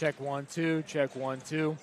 Check 1 2. Check 1 2.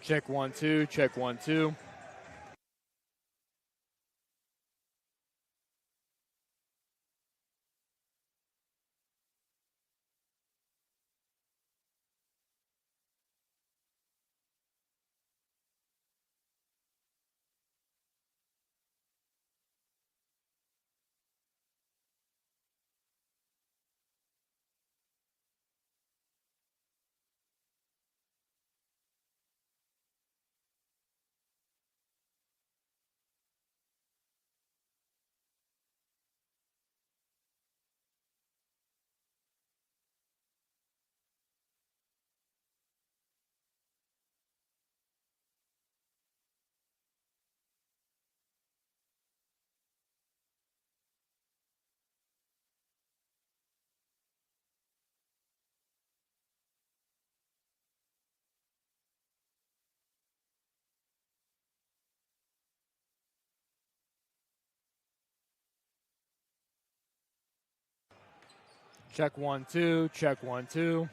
Check 1 2. Check 1 2. Check 1 2. Check 1 2.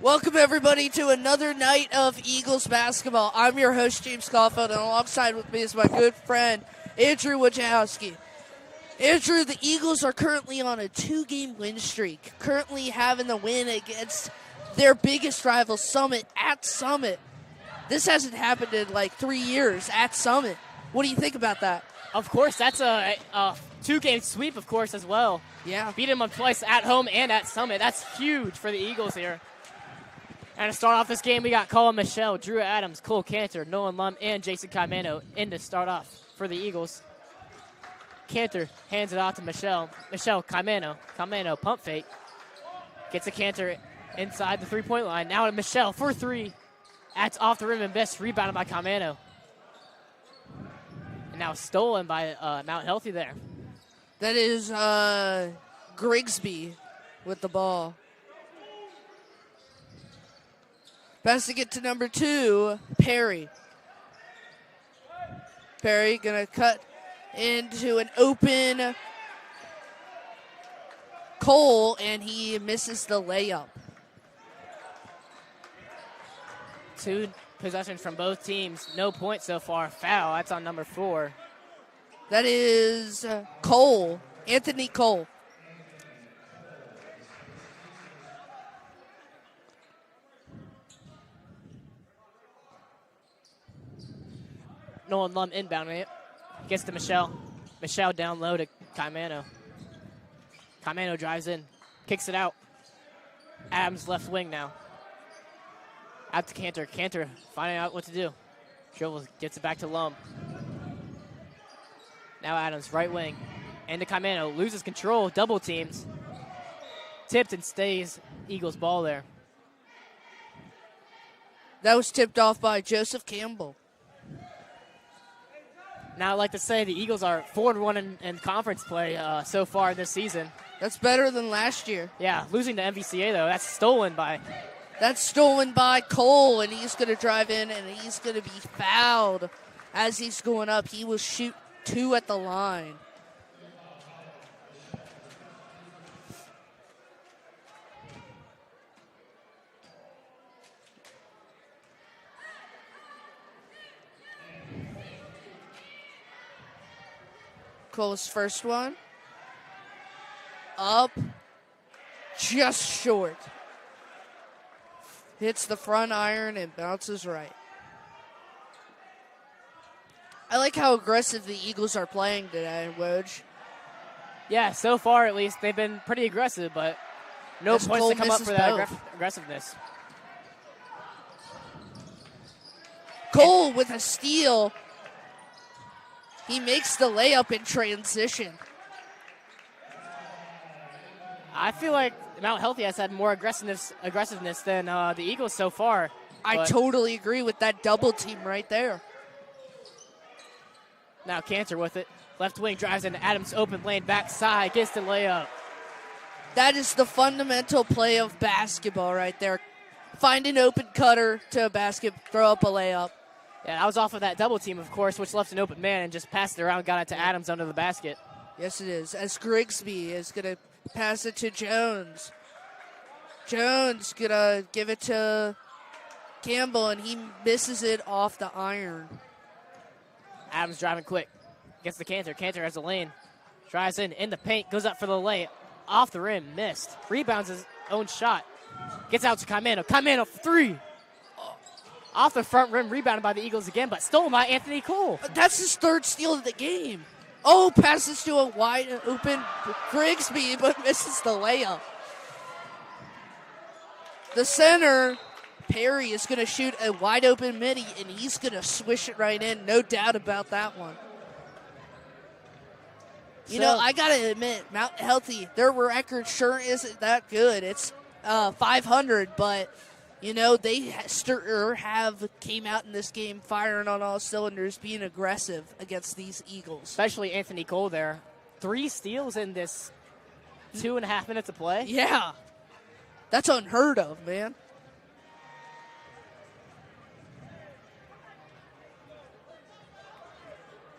Welcome, everybody, to another night of Eagles basketball. I'm your host, James Caulfield, and alongside with me is my good friend, Andrew Wojciechowski. Andrew, the Eagles are currently on a 2-game win streak, currently having the win against their biggest rival, Summit, at Summit. This hasn't happened in like 3 years at Summit. What do you think about that? Of course, that's a 2-game sweep, of course, as well. Yeah. Beat them up twice at home and at Summit. That's huge for the Eagles here. And to start off this game, we got Colin Michelle, Drew Adams, Cole Cantor, Nolan Lum, and Jason Caimano in to start off for the Eagles. Cantor hands it off to Michelle. Michelle, Caimano. Caimano, pump fake. Gets a Cantor inside the three-point line. Now to Michelle for three. That's off the rim and missed. Rebounded by Caimano. And now stolen by Mount Healthy there. That is Grigsby with the ball. Passing it to number 2, Perry. Perry going to cut into an open Cole, and he misses the layup. 2 possessions from both teams. No points so far. Foul. That's on number 4. That is Cole, Anthony Cole. Nolan Lum inbounding it. Gets to Michelle. Michelle down low to Caimano. Caimano drives in. Kicks it out. Adams left wing now. Out to Cantor. Cantor finding out what to do. Dribbles. Gets it back to Lum. Now Adams, right wing. And to Caimano. Loses control. Double teams. Tipped and stays Eagles ball there. That was tipped off by Joseph Campbell. Now, I'd like to say the Eagles are 4-1 in conference play so far this season. That's better than last year. Yeah, losing to MVCA, though, that's stolen by... That's stolen by Cole, and he's going to drive in, and he's going to be fouled as he's going up. He will shoot 2 at the line. Cole's first one. Up. Just short. Hits the front iron and bounces right. I like how aggressive the Eagles are playing today, Woj. Yeah, so far at least, they've been pretty aggressive, but no As points Cole to come up misses for that both. aggressiveness. Cole with a steal. He makes the layup in transition. I feel like Mount Healthy has had more aggressiveness than the Eagles so far. I totally agree with that double team right there. Now Cantor with it. Left wing drives into Adams open lane, backside, gets the layup. That is the fundamental play of basketball right there. Find an open cutter to a basket, throw up a layup. Yeah, that was off of that double team, of course, which left an open man and just passed it around, got it to Adams under the basket. Yes, it is. As Grigsby is going to pass it to Jones. Jones going to give it to Campbell, and he misses it off the iron. Adams driving quick. Gets the Cantor. Cantor has a lane. Drives in the paint, goes up for the lay. Off the rim, missed. Rebounds his own shot. Gets out to Caimano. Caimano for 3. Off the front rim, rebounded by the Eagles again, but stolen by Anthony Cole. That's his 3rd steal of the game. Oh, passes to a wide open Grigsby, but misses the layup. The center, Perry, is going to shoot a wide open midi, and he's going to swish it right in. No doubt about that one. You know, I got to admit, Mount Healthy, their record sure isn't that good. It's 500, but... You know, they have came out in this game firing on all cylinders, being aggressive against these Eagles. Especially Anthony Cole there. 3 steals in this 2.5 minutes of play. Yeah. That's unheard of, man.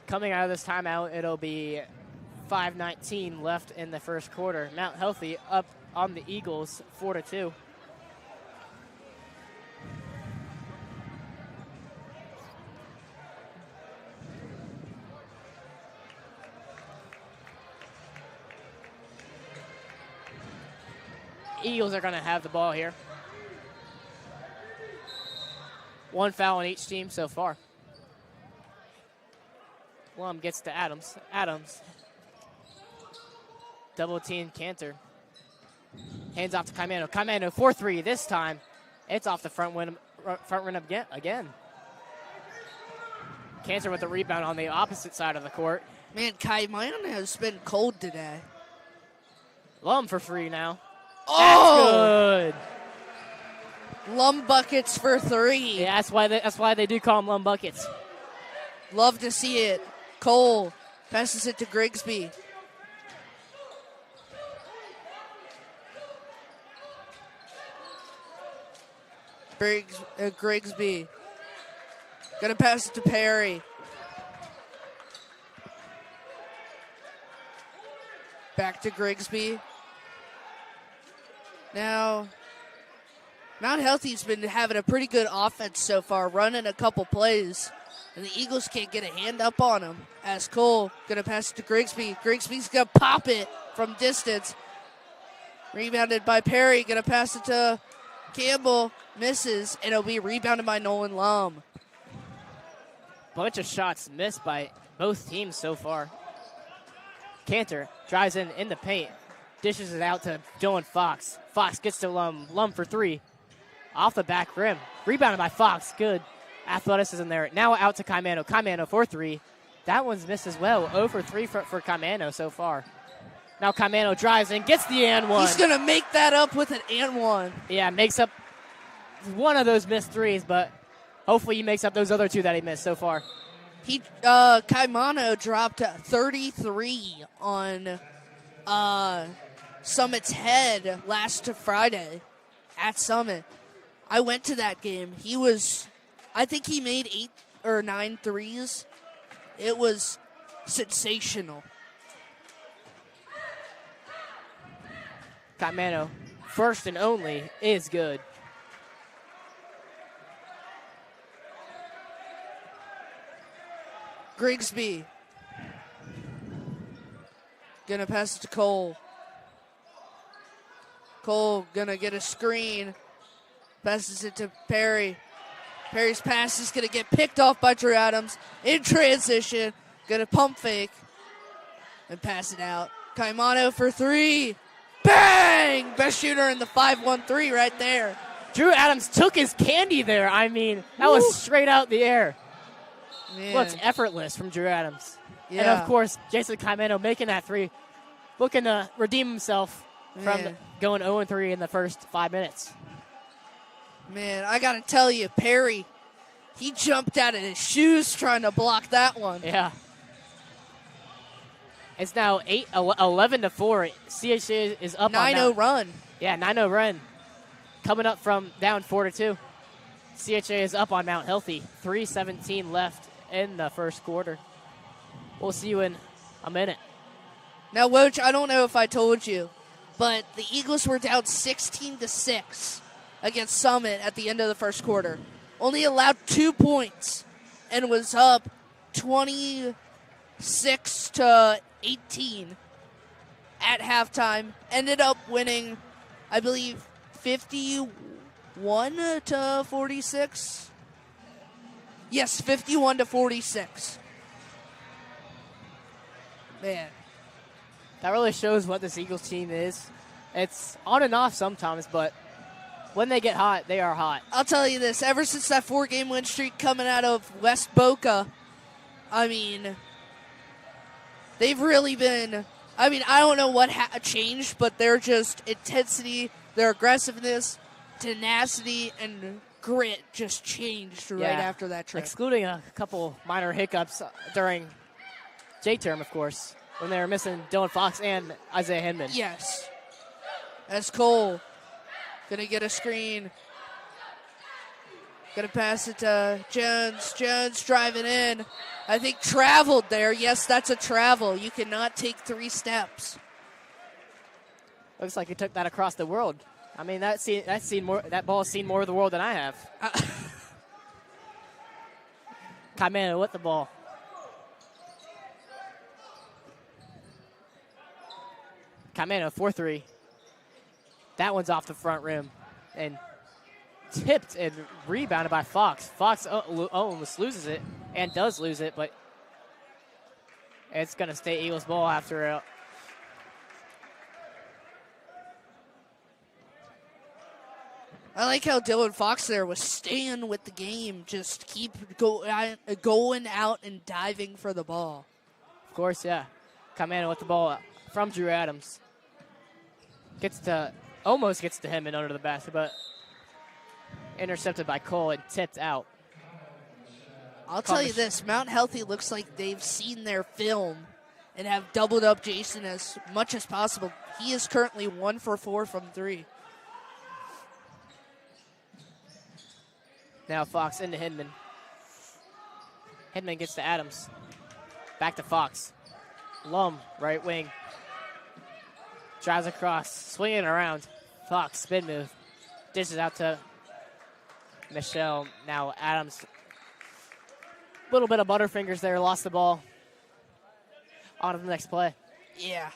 Coming out of this timeout, it'll be 5:19 left in the first quarter. Mount Healthy up on the Eagles 4-2. Eagles are going to have the ball here. One foul on each team so far. Lum gets to Adams. Adams. Double team Cantor. Hands off to Caimano. Caimano 4-3 this time. It's off the front rim again. Cantor with the rebound on the opposite side of the court. Man, Caimano has been cold today. Lum for 3 now. Oh! That's good. Lum buckets for 3. Yeah, that's why they do call them Lum buckets. Love to see it. Cole passes it to Grigsby. Grigsby. Gonna pass it to Perry. Back to Grigsby. Now, Mount Healthy's been having a pretty good offense so far, running a couple plays. And the Eagles can't get a hand up on him. As Cole gonna pass it to Grigsby. Grigsby's gonna pop it from distance. Rebounded by Perry. Gonna pass it to Campbell. Misses, and it'll be rebounded by Nolan Lum. Bunch of shots missed by both teams so far. Cantor drives in the paint. Dishes it out to Dylan Fox. Fox gets to Lum. Lum for 3. Off the back rim. Rebounded by Fox. Good athleticism there. Now out to Caimano. Caimano for 3. That one's missed as well. 0 for 3 for Caimano so far. Now Caimano drives in, gets the and one. He's going to make that up with an and one. Yeah, makes up one of those missed threes, but hopefully he makes up those other 2 that he missed so far. Caimano dropped 33 on Summit's head last Friday at Summit. I went to that game. I think he made 8 or 9 threes. It was sensational. Caimano, first and only, is good. Grigsby. Gonna pass it to Cole. Cole gonna get a screen. Passes it to Perry. Perry's pass is gonna get picked off by Drew Adams. In transition. Gonna pump fake. And pass it out. Caimano for 3. Bang! Best shooter in the 5-1-3 right there. Drew Adams took his candy there. I mean, that was straight out the air. Man. Looks effortless from Drew Adams. Yeah. And, of course, Jason Caimano making that 3. Looking to redeem himself from going 0-3 in the first 5 minutes. Man, I got to tell you, Perry, he jumped out of his shoes trying to block that one. Yeah. It's now 11-4. CHA is up 9-0 run. Yeah, 9-0 run. Coming up from down 4-2. CHA is up on Mount Healthy. 3:17 left in the first quarter. We'll see you in a minute. Now, Woj, I don't know if I told you, but the Eagles were down 16-6 against Summit at the end of the first quarter. Only allowed 2 points and was up 26-18 at halftime. Ended up winning, I believe, 51-46. Yes, 51-46. Man. That really shows what this Eagles team is. It's on and off sometimes, but when they get hot, they are hot. I'll tell you this. Ever since that 4-game win streak coming out of West Boca, I mean, they've really been, I don't know what changed, but they're just intensity, their aggressiveness, tenacity, and grit just changed right after that trip. Excluding a couple minor hiccups during J-term, of course, when they were missing Dylan Fox and Isaiah Hinman. Yes. As Cole gonna get a screen. Gonna pass it to Jones. Jones driving in. I think traveled there. Yes, that's a travel. You cannot take 3 steps. Looks like he took that across the world. I mean, that ball has seen more of the world than I have. Caimano with the ball. Caimano, 4-3. That one's off the front rim and tipped and rebounded by Fox. Fox almost loses it and does lose it, but it's going to stay Eagles ball after a I like how Dylan Fox there was staying with the game, just keep going out and diving for the ball. Of course, yeah. Camano with the ball from Drew Adams. Almost gets to him and under the basket, but intercepted by Cole and tipped out. I'll tell you this, Mount Healthy looks like they've seen their film and have doubled up Jason as much as possible. He is currently 1 for 4 from 3. Now Fox into Hinman. Hinman gets to Adams. Back to Fox. Lum, right wing. Drives across, swinging around. Fox, spin move. Dishes out to Michelle. Now Adams. Little bit of butterfingers there, lost the ball. On to the next play. Yeah.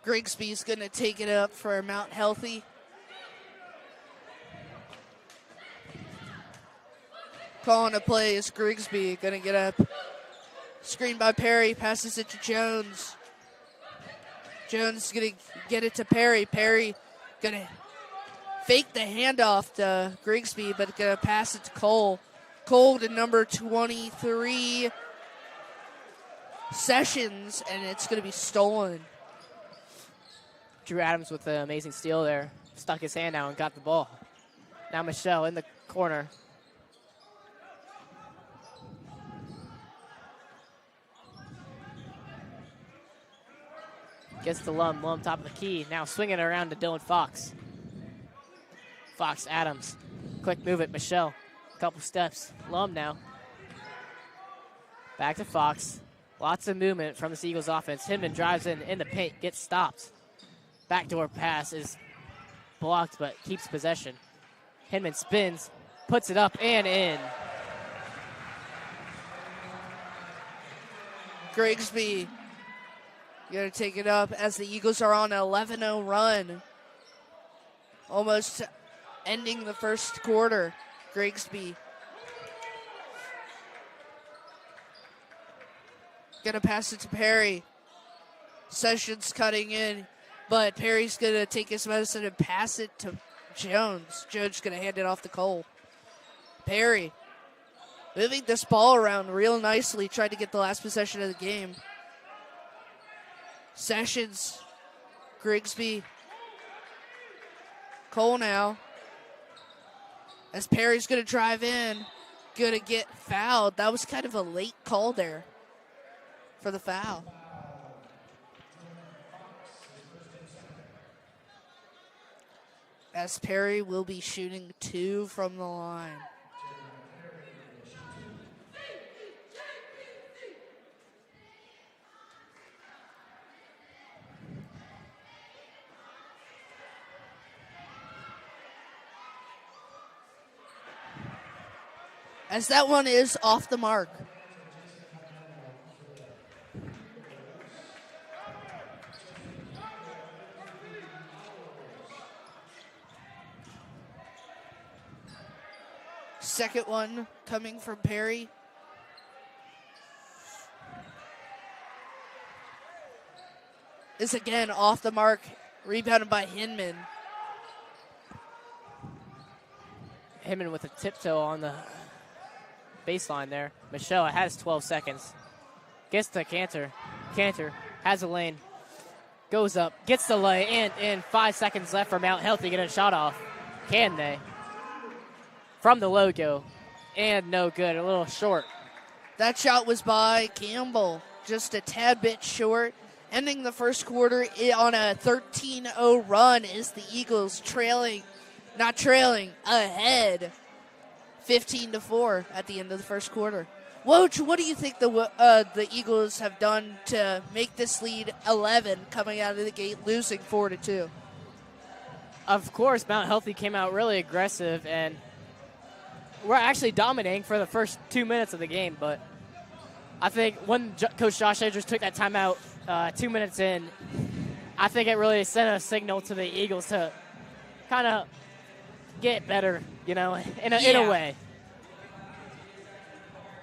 Grigsby's going to take it up for Mount Healthy. Calling a play is Grigsby. Going to get up. Screen by Perry. Passes it to Jones. Jones is going to get it to Perry. Perry going to fake the handoff to Grigsby, but going to pass it to Cole. Cole to number 23, Sessions, and it's going to be stolen. Drew Adams with the amazing steal there. Stuck his hand out and got the ball. Now Michelle in the corner. Gets to Lum. Lum top of the key. Now swinging it around to Dylan Fox. Fox Adams. Quick move at Michelle. Couple steps. Lum now. Back to Fox. Lots of movement from this Eagles offense. Hinman drives in the paint. Gets stopped. Backdoor pass is blocked, but keeps possession. Hinman spins, puts it up and in. Grigsby going to take it up as the Eagles are on an 11-0 run. Almost ending the first quarter. Grigsby going to pass it to Perry. Sessions cutting in. But Perry's going to take his medicine and pass it to Jones. Jones going to hand it off to Cole. Perry moving this ball around real nicely. Tried to get the last possession of the game. Sessions. Grigsby. Cole now. As Perry's going to drive in. Going to get fouled. That was kind of a late call there for the foul. As Perry will be shooting 2 from the line. As that one is off the mark. Second one coming from Perry. Is again off the mark. Rebounded by Hinman. Hinman with a tiptoe on the baseline there. Michelle has 12 seconds. Gets to Cantor. Cantor has a lane. Goes up. Gets the lay. And 5 seconds left for Mount Healthy. Get a shot off. Can they? From the logo, and no good, a little short. That shot was by Campbell, just a tad bit short. Ending the first quarter on a 13-0 run is the Eagles ahead 15-4 at the end of the first quarter. Woj, what do you think the Eagles have done to make this lead 11 coming out of the gate, losing 4-2? Of course, Mount Healthy came out really aggressive, and we're actually dominating for the first 2 minutes of the game, but I think when Coach Josh Andrews took that timeout 2 minutes in, I think it really sent a signal to the Eagles to kind of get better, in a way.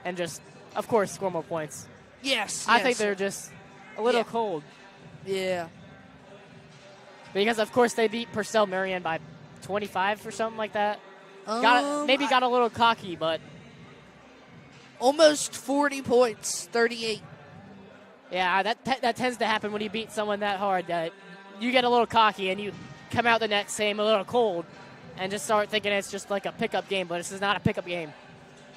And just, of course, score more points. Yes. I think they're just a little cold. Yeah. Because, of course, they beat Purcell Marion by 25 or something like that. Maybe got a little cocky, but. Almost 40 points, 38. Yeah, that tends to happen when you beat someone that hard. You get a little cocky and you come out the next game a little cold and just start thinking it's just like a pickup game, but this is not a pickup game.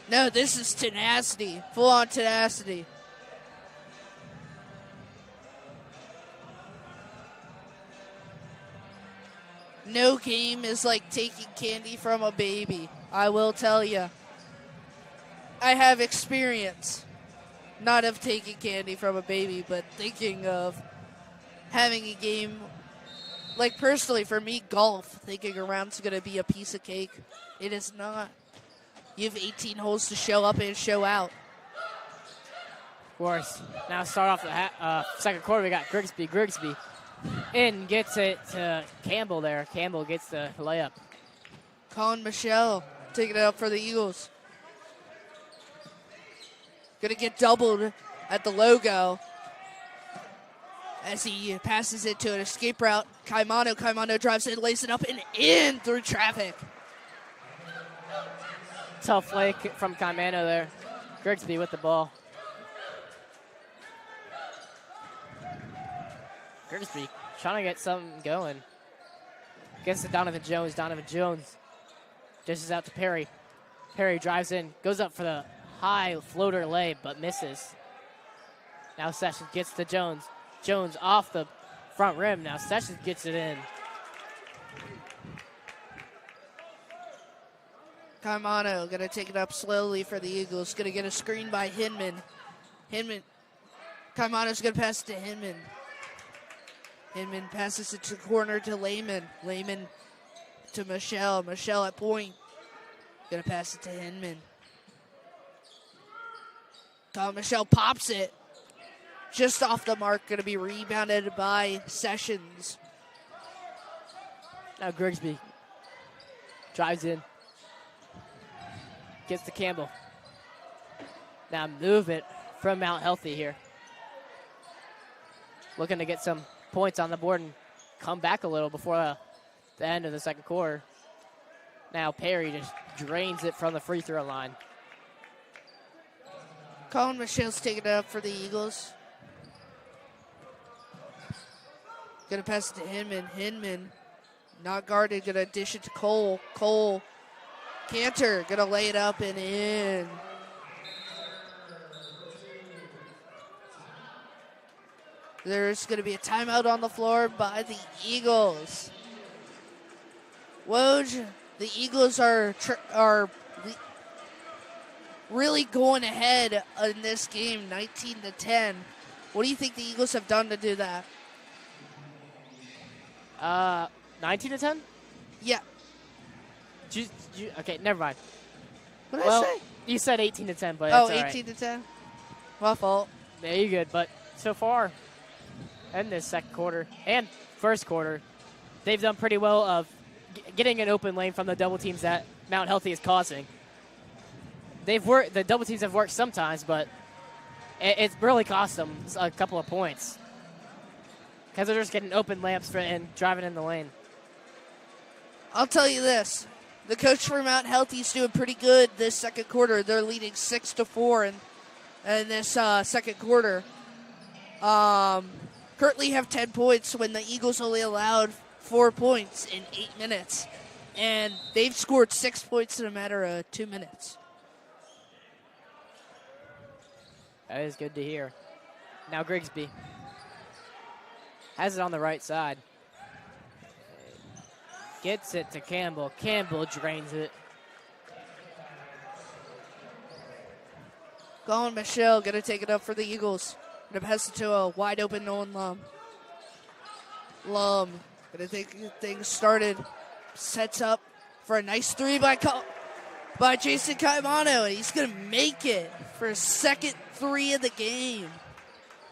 No, this is tenacity, full-on tenacity. No game is like taking candy from a baby, I will tell you. I have experience, not of taking candy from a baby, but thinking of having a game, like personally for me, golf, thinking a round's going to be a piece of cake. It is not. You have 18 holes to show up and show out. Of course. Now start off the second quarter, we got Grigsby. Grigsby in, gets it to Campbell there. Campbell gets the layup. Colin Michelle taking it up for the Eagles. Going to get doubled at the logo as he passes it to an escape route. Caimano. Caimano drives it, lays it up, and in through traffic. Tough play from Caimano there. Grigsby with the ball. Grigsby trying to get something going. Gets to Donovan Jones. Donovan Jones dishes out to Perry. Perry drives in, goes up for the high floater lay, but misses. Now Sessions gets to Jones. Jones off the front rim. Now Sessions gets it in. Caimano going to take it up slowly for the Eagles. Going to get a screen by Hinman. Caimano's going to pass it to Hinman. Hinman passes it to the corner to Lehman. Lehman to Michelle. Michelle at point. Going to pass it to Hinman. Michelle pops it. Just off the mark. Going to be rebounded by Sessions. Now Grigsby drives in. Gets to Campbell. Now move it from Mount Healthy here. Looking to get some points on the board and come back a little before the end of the second quarter. Now Perry just drains it from the free throw line. Colin Michelle's taking it up for the Eagles. Gonna pass it to Hinman. Hinman, not guarded, gonna dish it to Cole. Cole, Cantor, gonna lay it up and in. There's gonna be a timeout on the floor by the Eagles. Woj, the Eagles are really going ahead in this game, 19-10. What do you think the Eagles have done to do that? 19-10? Yeah. Okay, never mind. What did I say? You said 18-10, but oh, that's 18-10? My fault. Yeah, you're good. But so far, in this second quarter and first quarter, they've done pretty well of getting an open lane from the double teams that Mount Healthy is causing. The double teams have worked sometimes, but it's really cost them a couple of points because they're just getting open layups and driving in the lane. I'll tell you this. The coach for Mount Healthy is doing pretty good this second quarter. They're leading 6-4 in this second quarter. Currently have 10 points when the Eagles only allowed 4 points in 8 minutes. And they've scored 6 points in a matter of 2 minutes. That is good to hear. Now Grigsby has it on the right side. Gets it to Campbell. Campbell drains it. Colin Michelle going to take it up for the Eagles. Going to pass it to a wide open Nolan Lum. Lum going to take things started. Sets up for a nice three by by Jason Caimano, and he's going to make it for his second three of the game.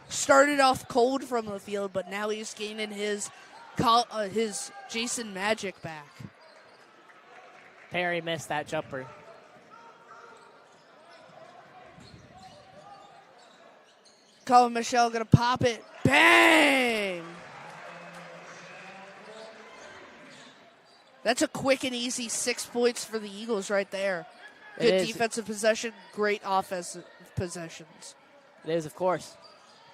Started off cold from the field, but now he's gaining his Jason magic back. Perry missed that jumper. Colin Michelle going to pop it. Bang! That's a quick and easy 6 points for the Eagles right there. Good defensive possession, great offensive possessions. It is, of course.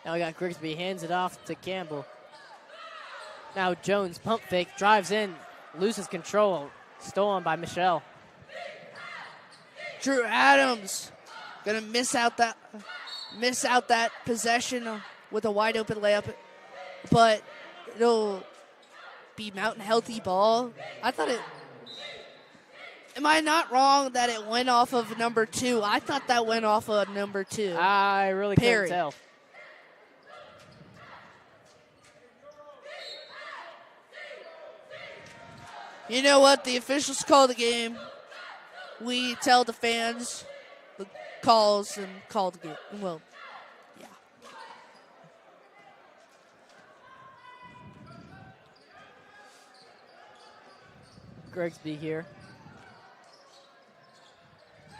Now we got Grigsby, hands it off to Campbell. Now Jones, pump fake, drives in, loses control, stolen by Michelle. Drew Adams gonna miss out that possession with a wide open layup, but it'll be Mountain Healthy ball. Am I not wrong that it went off of number 2? I thought that went off of number 2. I really couldn't tell. You know what? The officials call the game. We tell the fans the calls and call the game. Well, yeah. Grigsby here.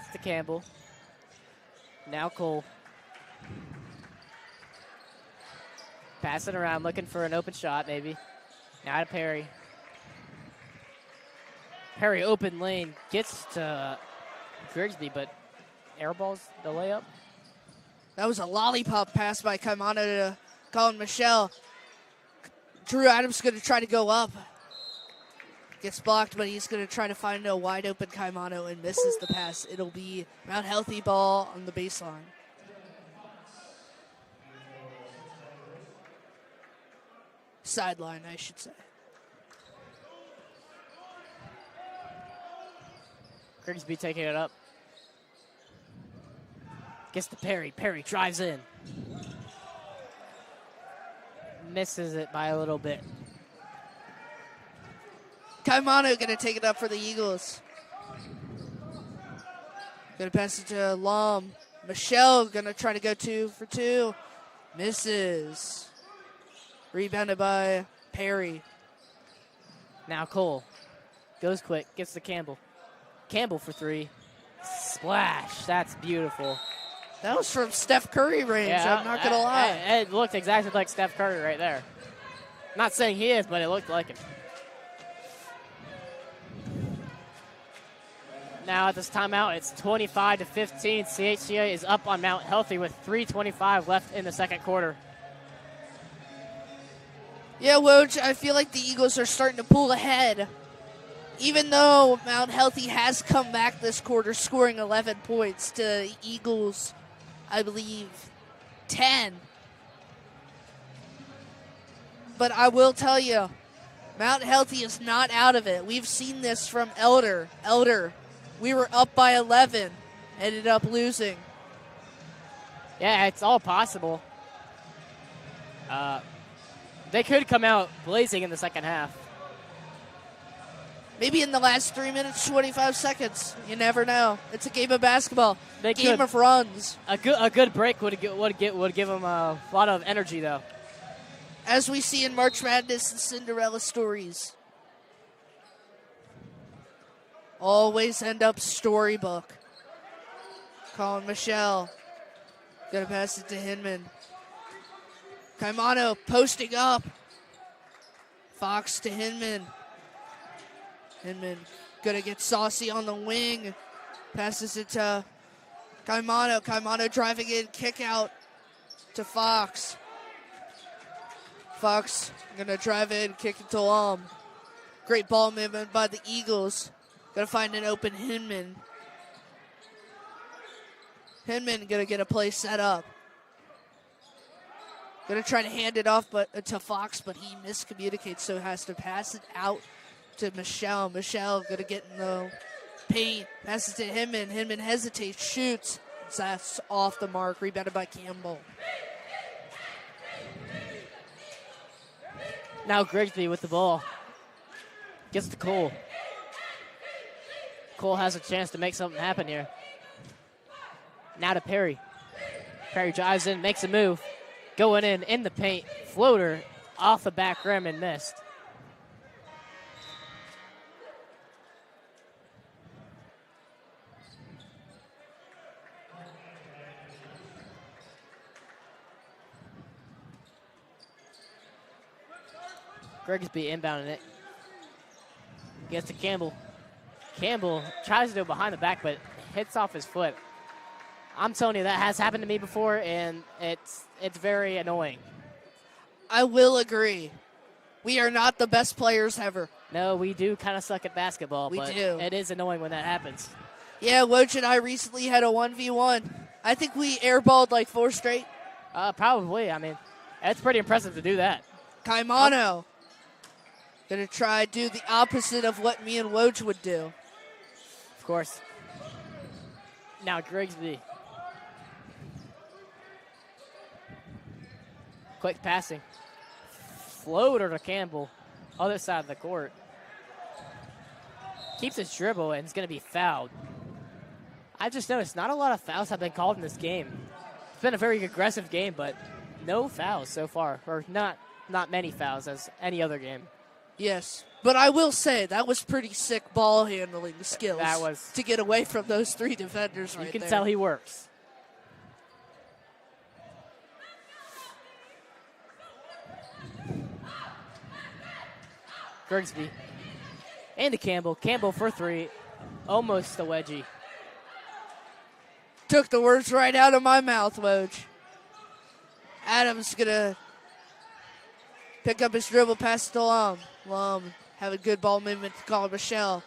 It's to Campbell. Now Cole. Pass it around, looking for an open shot, maybe. Now to Perry. Perry open lane, gets to Grigsby, but airballs the layup. That was a lollipop pass by Caimano to Colin Michelle. Drew Adams going to try to go up. Gets blocked, but he's going to try to find a wide open Caimano and misses the pass. It'll be Mount Healthy ball on the baseline. Sideline, I should say. Grigsby taking it up. Gets to Perry. Perry drives in. Misses it by a little bit. Caimano going to take it up for the Eagles. Going to pass it to Lum. Michelle going to try to go 2 for 2. Misses. Rebounded by Perry. Now Cole. Goes quick. Gets to Campbell. Campbell for 3. Splash. That's beautiful. That was from Steph Curry range, I'm not going to lie. It looked exactly like Steph Curry right there. Not saying he is, but it looked like him. Now at this timeout, it's 25-15. CHCA is up on Mount Healthy with 3:25 left in the second quarter. Yeah, Woj, I feel like the Eagles are starting to pull ahead. Even though Mount Healthy has come back this quarter, scoring 11 points to Eagles, I believe, 10. But I will tell you, Mount Healthy is not out of it. We've seen this from Elder. We were up by 11, ended up losing. Yeah, it's all possible. They could come out blazing in the second half. Maybe in the last 3 minutes, 25 seconds. You never know. It's a game of basketball. Game of runs. A good break would give them a lot of energy, though. As we see in March Madness and Cinderella stories. Always end up storybook. Colin Michelle. Gonna pass it to Hinman. Caimano posting up. Fox to Hinman. Hinman gonna get saucy on the wing. Passes it to Caimano. Caimano driving in, kick out to Fox. Fox gonna drive in, kick it to Lum. Great ball movement by the Eagles. Gonna find an open Hinman. Hinman gonna get a play set up. Gonna try to hand it off to Fox, but he miscommunicates, so has to pass it out to Michelle. Michelle gonna get in the paint. Passes to Hinman. Hinman hesitates, shoots. That's off the mark. Rebounded by Campbell. Now Grigsby with the ball. Gets to Cole. Cole has a chance to make something happen here. Now to Perry. Perry drives in, makes a move. Going in the paint. Floater off the back rim and missed. Grigsby inbounding it. Gets to Campbell. Campbell tries to go behind the back, but hits off his foot. I'm telling you, that has happened to me before, and it's very annoying. I will agree. We are not the best players ever. No, we do kind of suck at basketball, We but do. it is annoying when that happens. Yeah, Woj and I recently had a 1v1. I think we airballed like 4 straight. Probably. I mean, it's pretty impressive to do that. Kaimano. Gonna try to do the opposite of what me and Woj would do. Of course. Now Grigsby. Quick passing. Floater to Campbell. Other side of the court. Keeps his dribble and is going to be fouled. I just noticed not a lot of fouls have been called in this game. It's been a very aggressive game, but no fouls so far. Or not many fouls as any other game. Yes, but I will say that was pretty sick ball handling skills. That was to get away from those 3 defenders right there. You can tell he works. Grigsby. And to Campbell. Campbell for 3. Almost a wedgie. Took the words right out of my mouth, Woj. Adams gonna pick up his dribble, pass it to Lum. Lum having good ball movement to call Michelle.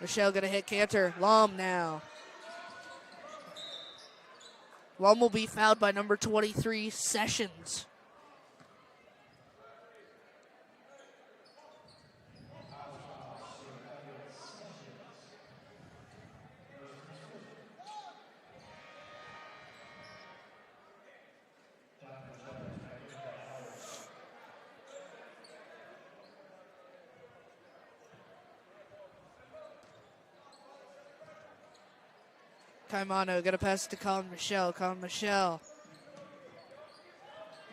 Michelle gonna hit Cantor. Lum now. Lum will be fouled by number 23, Sessions. Kaimano gonna pass it to Colin Michelle. Colin Michelle.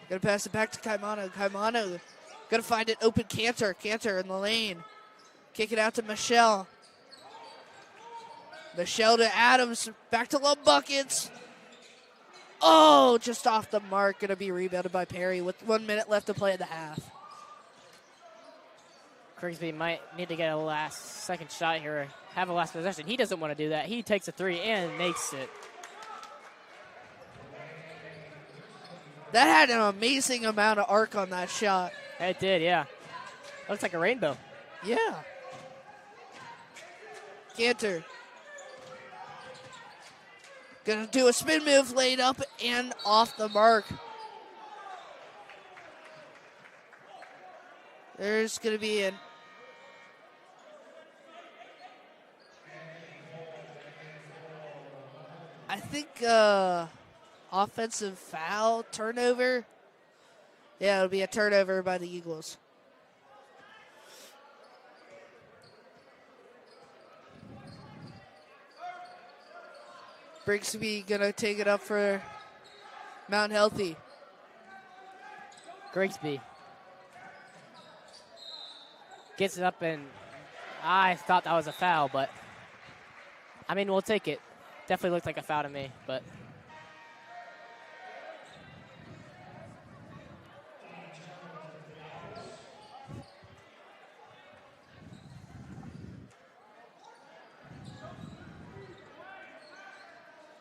Gonna pass it back to Kaimano. Kaimano gonna find it open Cantor. Cantor in the lane. Kick it out to Michelle. Michelle to Adams. Back to Love Buckets. Oh, just off the mark. Gonna be rebounded by Perry with 1 minute left to play in the half. Grigsby might need to get a second shot here. Have a last possession. He doesn't want to do that. He takes a 3 and makes it. That had an amazing amount of arc on that shot. It did, yeah. Looks like a rainbow. Yeah. Cantor. Gonna do a spin move, laid up and off the mark. There's gonna be an I think offensive foul turnover. Yeah, it'll be a turnover by the Eagles. Brigsby gonna take it up for Mount Healthy. Grigsby gets it up, and I thought that was a foul, but I mean, we'll take it. Definitely looked like a foul to me, but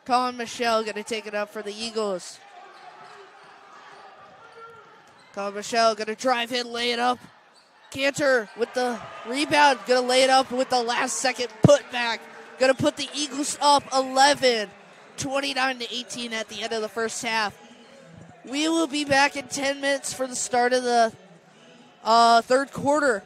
Colin Michelle going to take it up for the Eagles. Colin Michelle going to drive in, lay it up. Cantor with the rebound, going to lay it up with the last second putback. Going to put the Eagles up 11, 29-18 at the end of the first half. We will be back in 10 minutes for the start of the third quarter.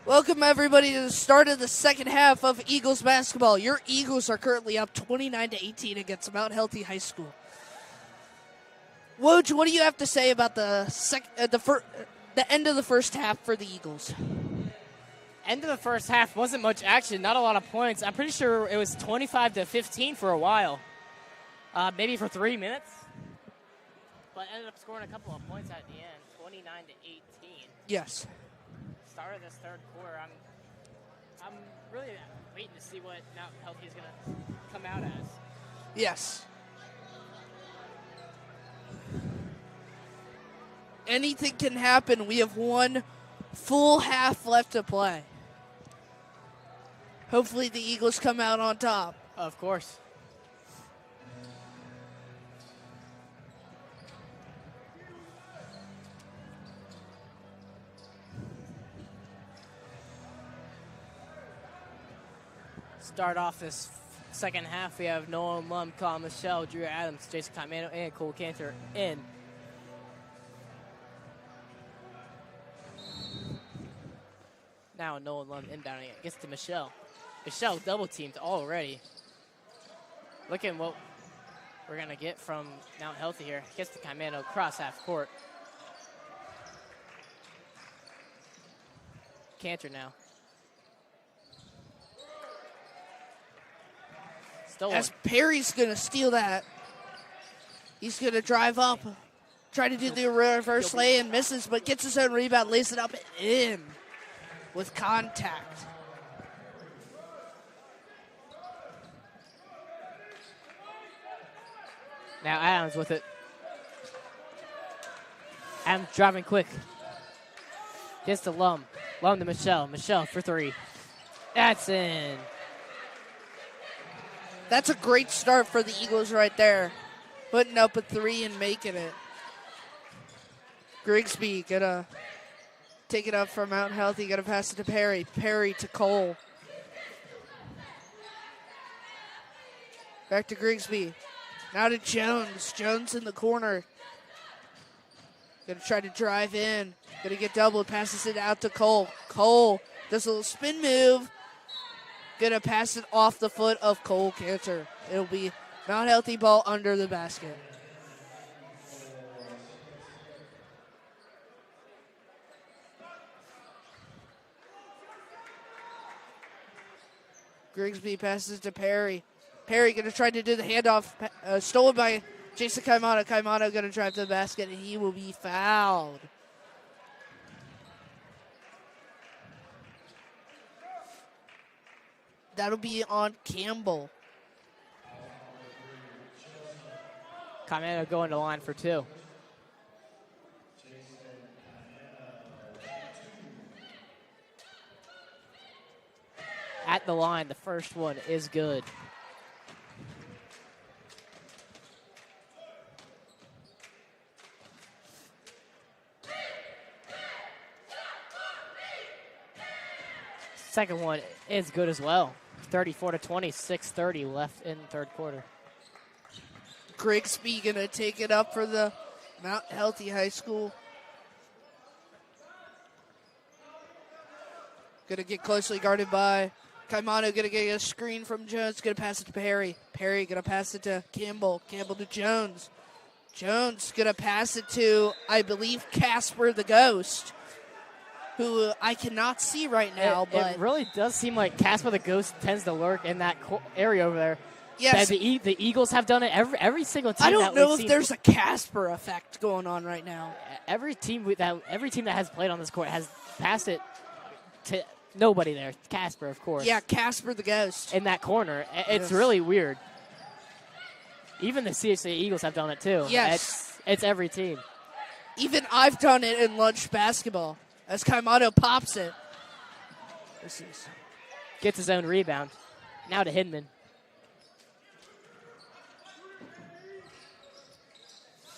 Welcome, everybody, to the start of the second half of Eagles basketball. Your Eagles are currently up 29-18 against Mount Healthy High School. Woj, what do you have to say about the end of the first half for the Eagles? End of the first half wasn't much action, not a lot of points. I'm pretty sure it was 25-15 for a while, maybe for 3 minutes, but ended up scoring a couple of points at the end, 29-18. Yes. Start of this third quarter, I'm really waiting to see what Mount Healthy is going to come out as. Yes. Anything can happen. We have one full half left to play. Hopefully the Eagles come out on top. Of course. Start off this second half, we have Nolan Lum, Colin Michelle, Drew Adams, Jason Comano, and Cole Cantor in. Now Nolan Lum inbounding it. Gets to Michelle. Michelle double teamed already. Look at what we're going to get from Mount Healthy here. Gets to Comano, cross half court. Cantor now. As Perry's going to steal that. He's going to drive up, try to do the reverse lay and misses, but gets his own rebound, lays it up and in with contact. Now Adams with it. Adams driving quick. Gets to Lum. Lum to Michelle. Michelle for three. That's in. That's a great start for the Eagles right there. Putting up a three and making it. Grigsby gonna take it up from Mount Healthy. Gonna pass it to Perry. Perry to Cole. Back to Grigsby. Now to Jones. Jones in the corner. Gonna try to drive in. Gonna get doubled. Passes it out to Cole. Cole does a little spin move. Gonna pass it off the foot of Cole Cantor. It'll be Mount Healthy ball under the basket. Grigsby passes to Perry. Perry gonna try to do the handoff. Stolen by Jason Kaimano. Kaimano gonna drive to the basket and he will be fouled. That'll be on Campbell. Comano going to line for two. At the line, the first one is good. Second one is good as well. 34-20, 6:30 left in the third quarter. Grigsby gonna take it up for the Mount Healthy High School. Gonna get closely guarded by Kaimano. Gonna get a screen from Jones. Gonna pass it to Perry. Perry gonna pass it to Campbell. Campbell to Jones. Jones gonna pass it to, I believe, Casper the Ghost, who I cannot see right now. But it really does seem like Casper the Ghost tends to lurk in that area over there. yes, the Eagles have done it every single time. I don't know if there's a Casper effect going on right now. Every team that has played on this court has passed it to nobody there. Casper, of course. Yeah, Casper the Ghost. In that corner. It's really weird. Even the CHC Eagles have done it too. Yes. It's every team. Even I've done it in lunch basketball as Kaimano pops it. Gets his own rebound. Now to Hidman.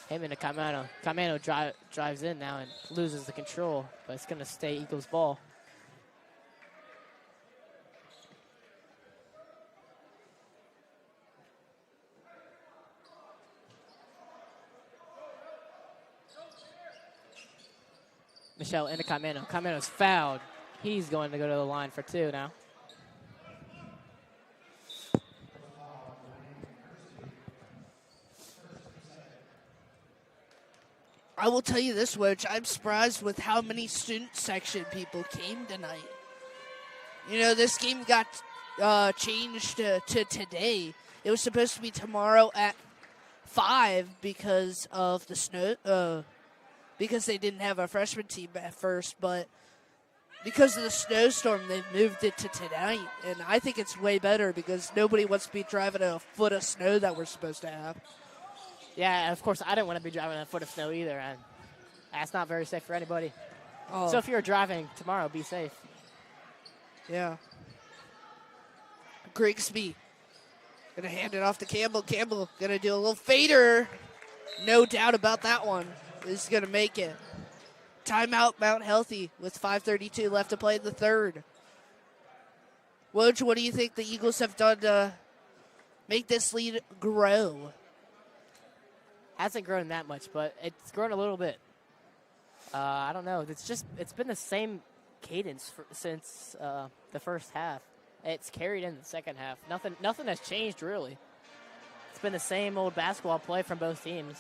Hidman to Kaimano. Kaimano drives in now and loses the control, but it's going to stay Eagles ball. Michelle into Kaimano. Kaimano's fouled. He's going to go to the line for 2 now. I will tell you this, Woj. I'm surprised with how many student section people came tonight. You know, this game got changed to today. It was supposed to be tomorrow at 5 because of the snow, because they didn't have a freshman team at first, but because of the snowstorm, they've moved it to tonight. And I think it's way better because nobody wants to be driving a foot of snow that we're supposed to have. Yeah, of course, I didn't want to be driving a foot of snow either, and that's not very safe for anybody. Oh. So if you're driving tomorrow, be safe. Yeah. Grigsby gonna hand it off to Campbell. Campbell gonna do a little fader. No doubt about that one. Is gonna make it. Timeout, Mount Healthy with 5:32 left to play in the third. Woj, what do you think the Eagles have done to make this lead grow? Hasn't grown that much, but it's grown a little bit. I don't know. It's been the same cadence since the first half. It's carried in the second half. Nothing has changed really. It's been the same old basketball play from both teams.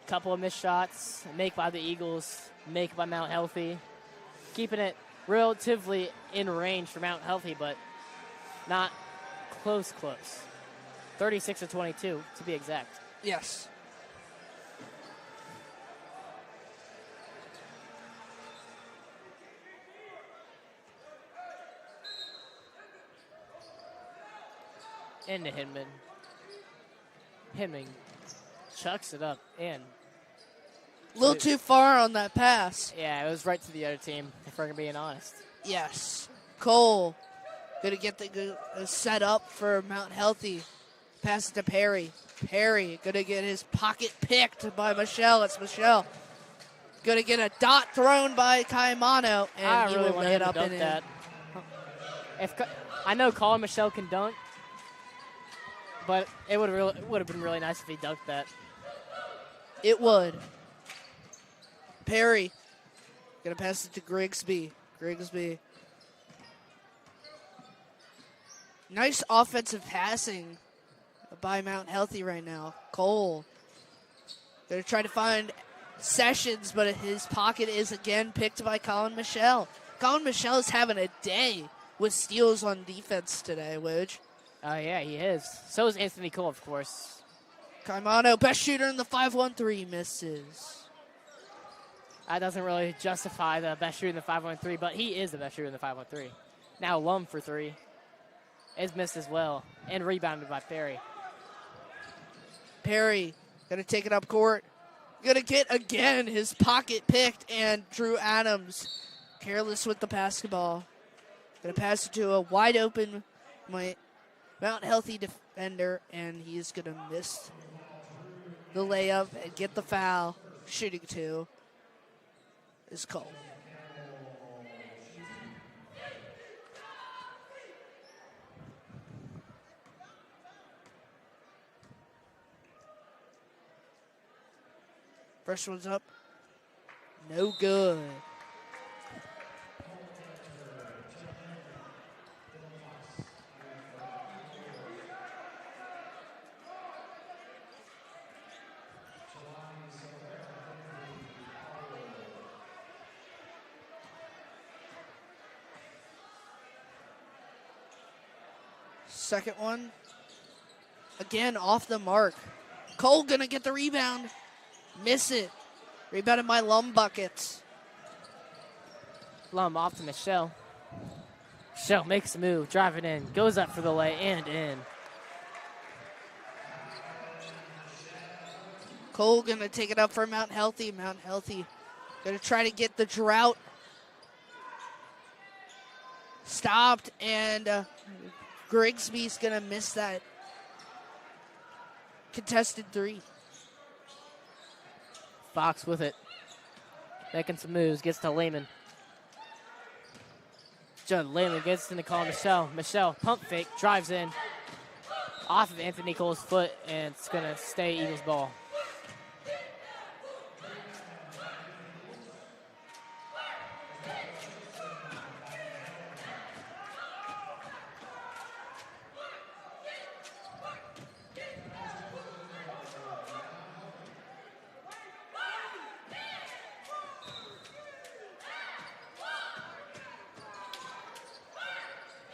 Couple of missed shots, make by the Eagles, make by Mount Healthy, keeping it relatively in range for Mount Healthy, but not close. 36-22 to be exact. Yes. Into Hinman. Hinman chucks it up in. A little too far on that pass. Yeah, it was right to the other team, if we're being honest. Yes. Cole going to get the set up for Mount Healthy. Pass it to Perry. Perry going to get his pocket picked by Michelle. It's Michelle. Going to get a dot thrown by Caimano, and I he really will wanted lay it him up to and dunk in. that. I know Colin Michelle can dunk, but it would have been really nice if he dunked that. It would. Perry going to pass it to Grigsby. Grigsby. Nice offensive passing by Mount Healthy right now. Cole going to try to find Sessions, but his pocket is again picked by Colin Michelle. Colin Michelle is having a day with steals on defense today, Woj. Yeah, he is. So is Anthony Cole, of course. Caimano, best shooter in the 5-1-3, misses. That doesn't really justify the best shooter in the 5-1-3, but he is the best shooter in the 5-1-3. Now Lum for 3 is missed as well, and rebounded by Perry. Perry going to take it up court. Going to get, again, his pocket picked, and Drew Adams careless with the basketball. Going to pass it to a wide-open Mount Healthy defender, and he's going to miss the layup and get the foul. Shooting 2 is Cole. First one's up. No good. Second one. Again, off the mark. Cole gonna get the rebound. Miss it. Rebounded by Lum buckets. Lum off to Michelle. Michelle makes a move, driving in, goes up for the lay, and in. Cole gonna take it up for Mount Healthy. Mount Healthy gonna try to get the drought stopped, and Grigsby's gonna miss that contested 3. Fox with it. Making some moves, gets to Lehman. Judd Lehman gets into Colin Michelle. Michelle, pump fake, drives in. Off of Anthony Cole's foot, and it's going to stay Eagles ball.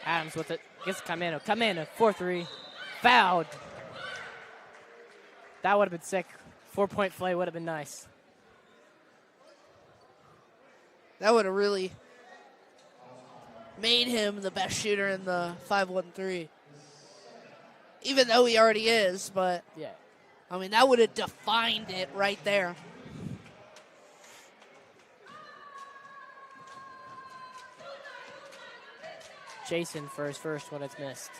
Adams with it. Gets Camano. Camano, 4-3. Fouled. That would have been sick. 4-point play would have been nice. That would have really made him the best shooter in the 5-1-3. Even though he already is, but Yeah. I mean, that would have defined it right there. Jason for his first one, it's missed.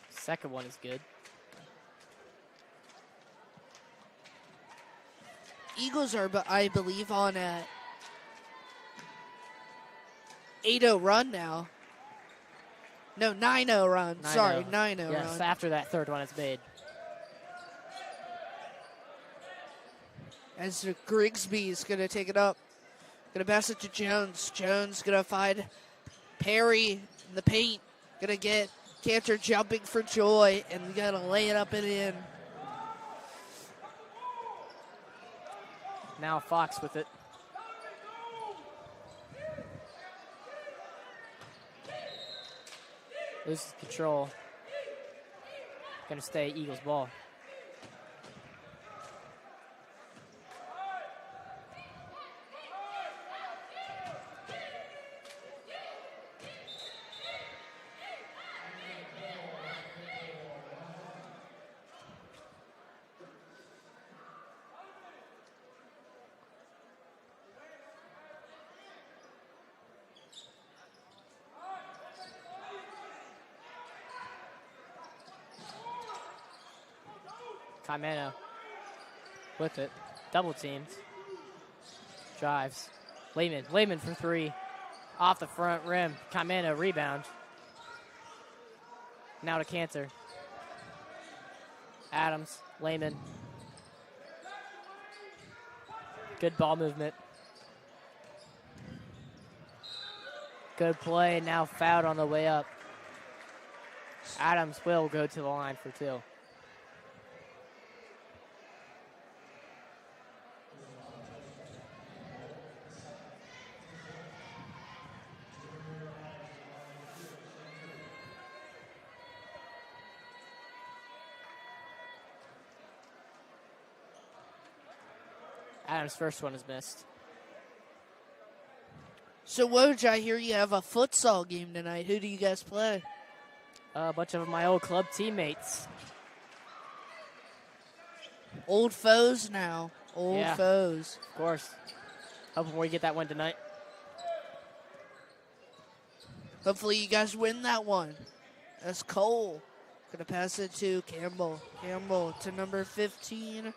Second one is good. Eagles are, I believe, on a 8-0 run now. No, 9-0 run. 9-0. Sorry, 9-0 Yes, run. after that third one is made. As Grigsby's going to take it up. Going to pass it to Jones. Jones going to find Perry in the paint. Going to get Cantor jumping for joy, and we got to lay it up and in. Now Fox with it. Loses control. Gonna stay Eagles ball. Camano with it. Double teamed. Drives. Lehman for three. Off the front rim. Camano rebound. Now to Cantor. Adams. Lehman. Good ball movement. Good play. Now fouled on the way up. Adams will go to the line for two. Adams' first one is missed. So, Woj, I hear you have a futsal game tonight. Who do you guys play? A bunch of my old club teammates. Old foes now. Old Yeah. foes. Of course. Hoping we get that win tonight. Hopefully you guys win that one. That's Cole. Gonna pass it to Campbell. Campbell to number 15.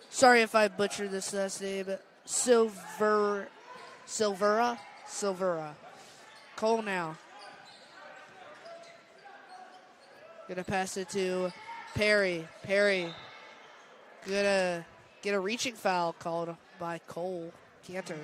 Sorry if I butchered this last name. Silvera. Cole now. Gonna pass it to Perry. Perry. Gonna get a reaching foul called by Cole Cantor.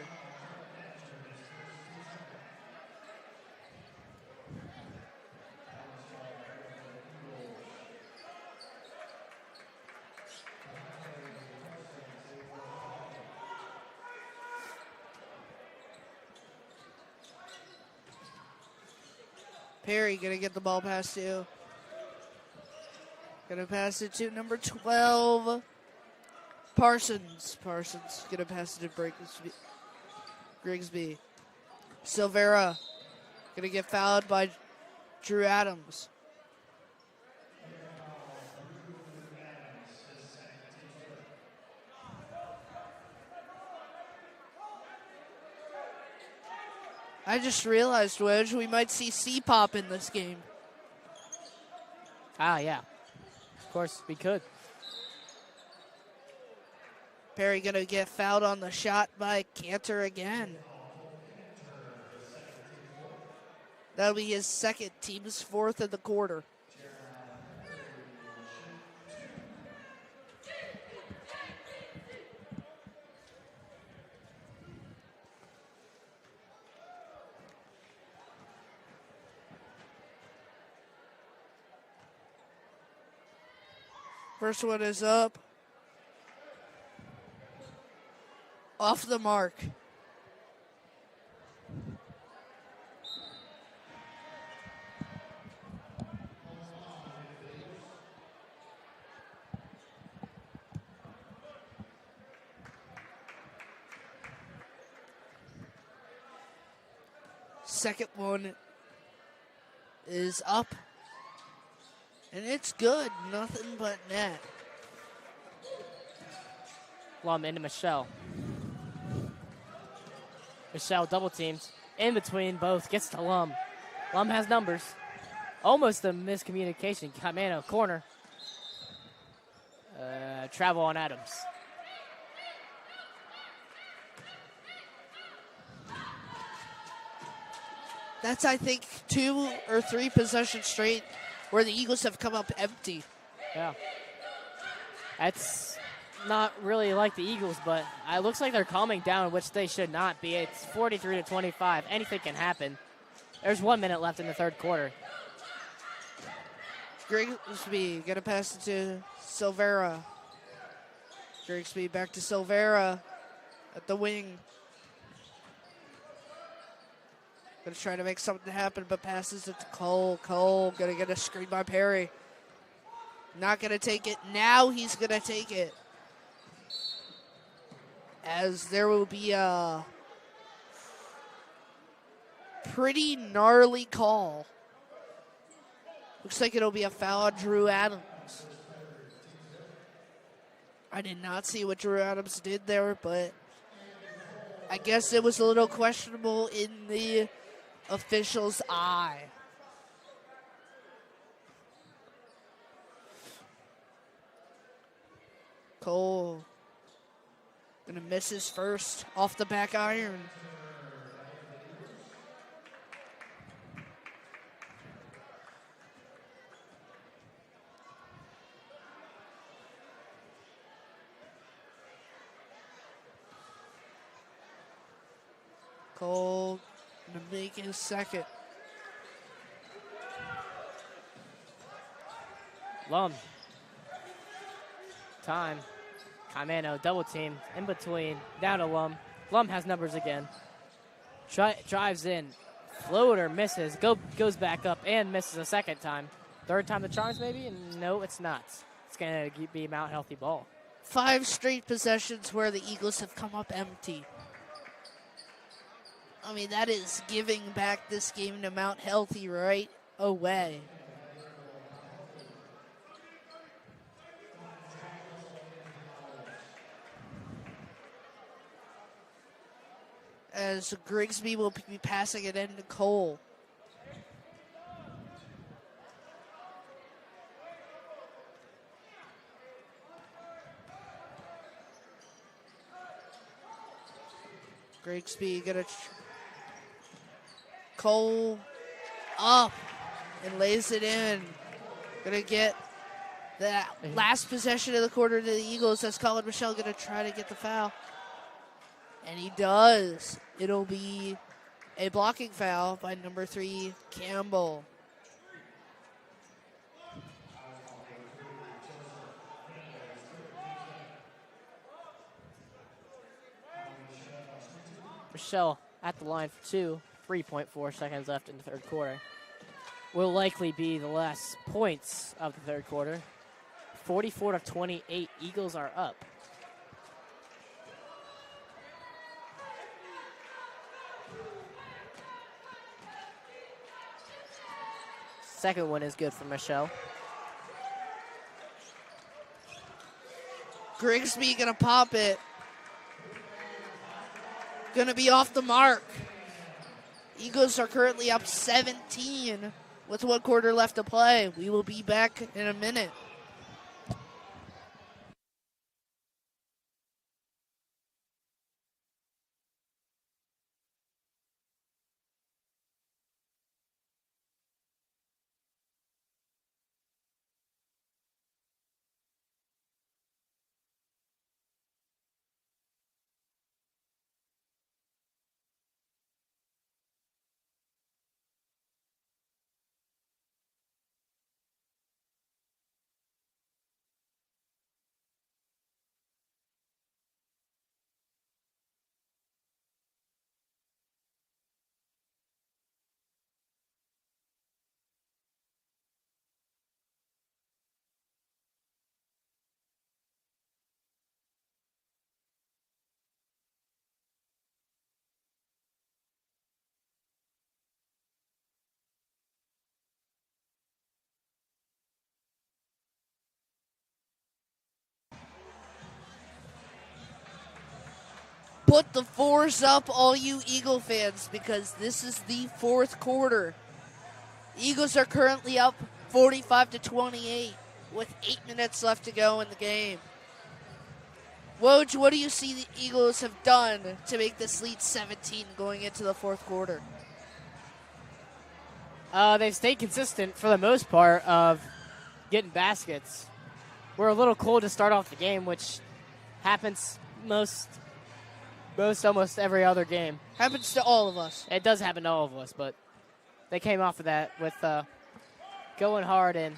Perry gonna get the ball pass to. Gonna pass it to number 12. Parsons gonna pass it to Grigsby. Silvera gonna get fouled by Drew Adams. I just realized, Wedge, we might see C-Pop in this game. Ah, yeah. Of course, we could. Perry gonna get fouled on the shot by Cantor again. That'll be his second, team's fourth of the quarter. First one is up. Off the mark. Second one is up. And it's good. Nothing but net. Lum into Michelle. Michelle double teams. In between both. Gets to Lum. Lum has numbers. Almost a miscommunication. Camano corner. Travel on Adams. That's, I think, 2 or 3 possessions straight where the Eagles have come up empty. Yeah. That's not really like the Eagles, but it looks like they're calming down, which they should not be. It's 43-25. Anything can happen. There's 1 minute left in the third quarter. Grigsby going to pass it to Silvera. Grigsby back to Silvera at the wing. Going to try to make something happen, but passes it to Cole. Cole going to get a screen by Perry. Not going to take it. Now he's going to take it. As there will be a pretty gnarly call. Looks like it'll be a foul on Drew Adams. I did not see what Drew Adams did there, but I guess it was a little questionable in the official's eye. Cole gonna miss his first off the back iron. Cole gonna make his second. Lum. Time. Camano double team in between. Down to Lum. Lum has numbers again. Drives in. Floater misses. Goes back up and misses a second time. Third time the charms maybe? No, it's not. It's going to be Mount Healthy ball. 5 straight possessions where the Eagles have come up empty. I mean, that is giving back this game to Mount Healthy right away. As Grigsby will be passing it into Cole. Grigsby gonna Cole up and lays it in. Gonna get that last possession of the quarter to the Eagles as Colin Michelle gonna try to get the foul. And he does. It'll be a blocking foul by number 3, Campbell. Michelle at the line for 2. 3.4 seconds left in the third quarter. Will likely be the last points of the third quarter. 44-28. Eagles are up. Second one is good for Michelle. Grigsby gonna pop it. Gonna be off the mark. Eagles are currently up 17 with 1 quarter left to play. We will be back in a minute. Put the fours up, all you Eagle fans, because this is the fourth quarter. Eagles are currently up 45-28 with 8 minutes left to go in the game. Woj, what do you see the Eagles have done to make this lead 17 going into the fourth quarter? They've stayed consistent for the most part of getting baskets. We're a little cold to start off the game, which happens most almost every other game. Happens to all of us. It does happen to all of us, but they came off of that with going hard and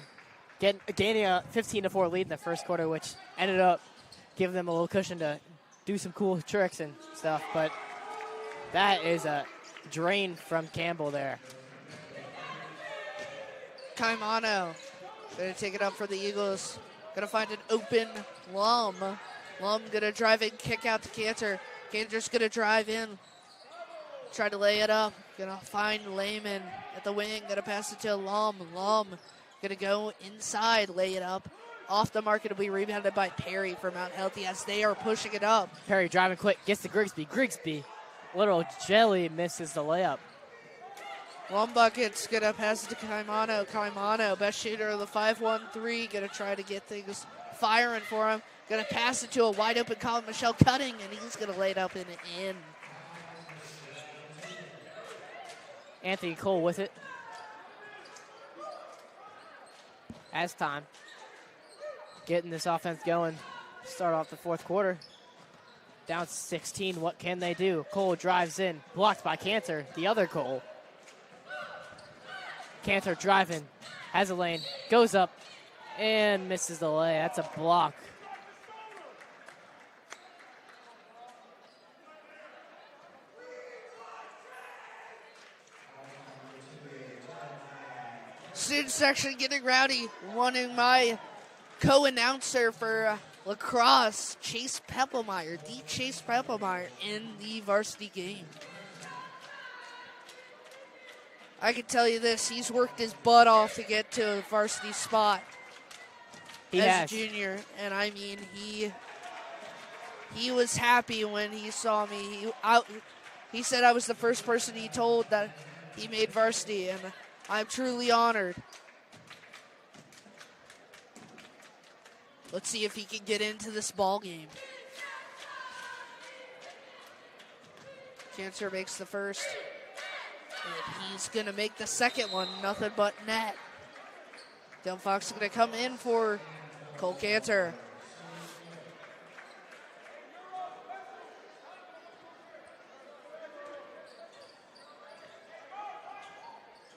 gaining a 15-4 lead in the first quarter, which ended up giving them a little cushion to do some cool tricks and stuff. But that is a drain from Campbell there. Caimano going to take it up for the Eagles. Going to find an open Lum. Lum going to drive in, kick out to Cantor. Cantor's going to drive in, try to lay it up. Going to find Lehman at the wing. Going to pass it to Lum. Lum going to go inside, lay it up. Off the mark, it'll be rebounded by Perry from Mount Healthy as they are pushing it up. Perry driving quick, gets to Grigsby. Grigsby, little jelly, misses the layup. One bucket's going to pass it to Caimano. Caimano, best shooter of the 5-1-3, going to try to get things firing for him. Going to pass it to a wide open Colin Michelle cutting, and he's going to lay it up and in. Anthony Cole with it. As time. Getting this offense going. Start off the fourth quarter. Down 16, what can they do? Cole drives in, blocked by Cantor, the other Cole. Cantor driving, has a lane, goes up, and misses the lay. That's a block. Student section getting rowdy, wanting my co-announcer for lacrosse, Chase Peppelmeyer, the Chase Peppelmeyer in the varsity game. I can tell you this, he's worked his butt off to get to a varsity spot as a junior, and I mean, he was happy when he saw me. He said I was the first person he told that he made varsity, and I'm truly honored. Let's see if he can get into this ball game. Cantor makes the first. And he's going to make the second one. Nothing but net. Dylan Fox is going to come in for Cole Cantor.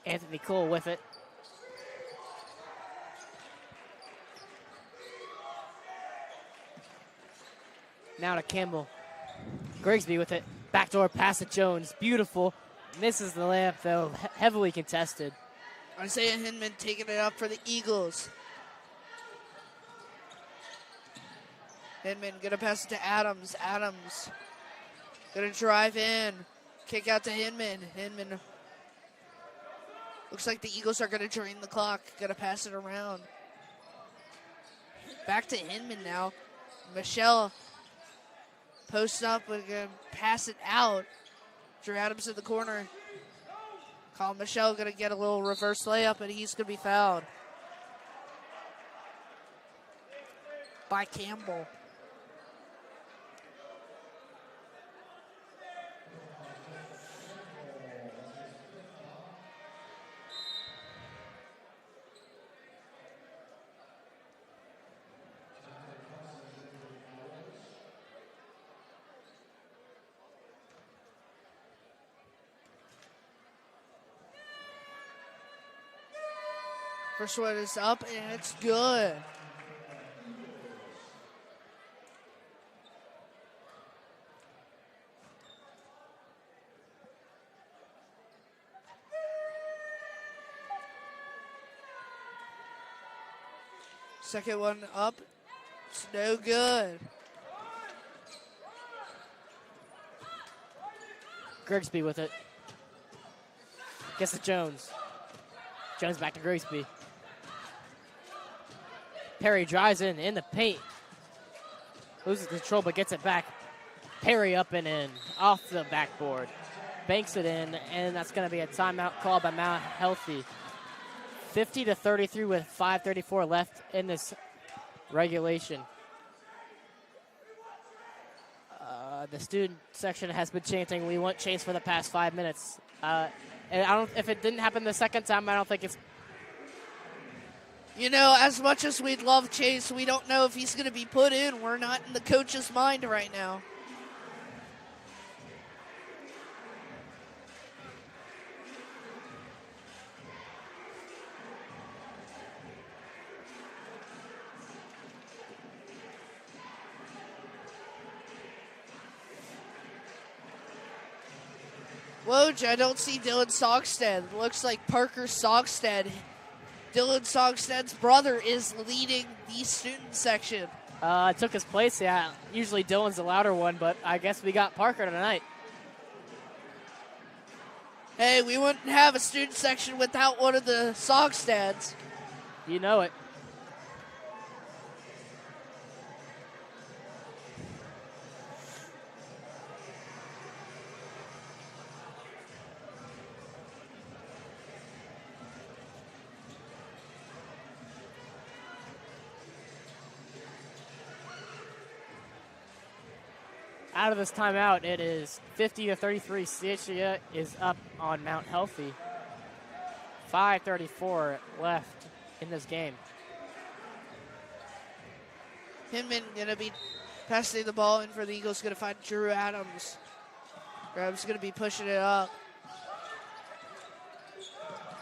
Anthony Cole with it. Now to Campbell. Grigsby with it. Backdoor pass to Jones. Beautiful. Misses the layup, though. Heavily contested. Isaiah Hinman taking it up for the Eagles. Hinman going to pass it to Adams. Adams going to drive in. Kick out to Hinman. Hinman. Looks like the Eagles are going to drain the clock. Going to pass it around. Back to Hinman now. Michelle posts up. We're going to pass it out. Drew Adams in the corner. Colin Michelle going to get a little reverse layup, and he's going to be fouled by Campbell. First one is up, and it's good. Second one up, it's no good. Grigsby with it. Gets to Jones. Jones back to Grigsby. Perry drives in the paint. Loses control, but gets it back. Parry up and in, off the backboard. Banks it in, and that's going to be a timeout called by Mount Healthy. 50-33 with 5:34 left in this regulation. The student section has been chanting, "We want Chase" for the past 5 minutes. And if it didn't happen the second time, I don't think it's. You know, as much as we'd love Chase, we don't know if he's going to be put in. We're not in the coach's mind right now. Woj, I don't see Dylan Sogstead. Looks like Parker Sogstead. Dylan Sogstead's brother is leading the student section. Took his place, yeah. Usually Dylan's the louder one, but I guess we got Parker tonight. Hey, we wouldn't have a student section without one of the Sogstads. You know it. Out of this timeout, it is 50-33. CHA is up on Mount Healthy. 5:34 left in this game. Hinman gonna be passing the ball in for the Eagles. Gonna find Drew Adams. Adams gonna be pushing it up.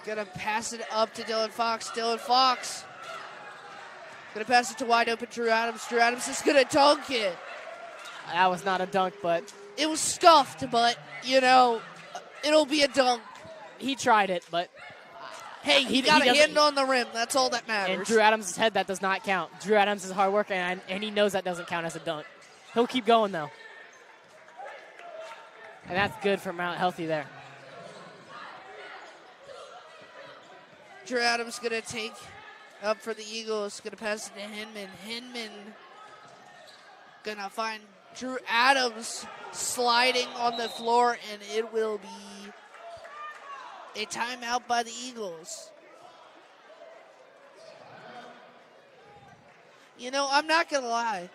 Gonna pass it up to Dylan Fox. Dylan Fox gonna pass it to wide open Drew Adams. Drew Adams is gonna dunk it. That was not a dunk, but it was scuffed, but, you know, it'll be a dunk. He tried it, but hey, he got a hand on the rim. That's all that matters. And Drew Adams' head, that does not count. Drew Adams is hard work, and he knows that doesn't count as a dunk. He'll keep going, though. And that's good for Mount Healthy there. Drew Adams going to take up for the Eagles. Going to pass it to Hinman. Hinman going to find Drew Adams sliding on the floor, and it will be a timeout by the Eagles. You know, I'm not going to lie.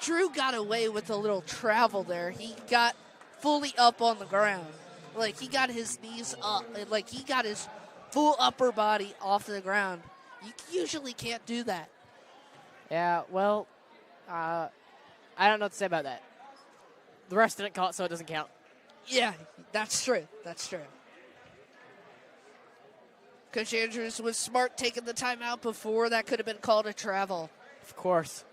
Drew got away with a little travel there. He got fully up on the ground. Like, he got his knees up. Like, he got his full upper body off the ground. You usually can't do that. Yeah, well, I don't know what to say about that. The rest didn't call it, so it doesn't count. Yeah, that's true. That's true. Coach Andrews was smart taking the timeout before. That could have been called a travel. Of course.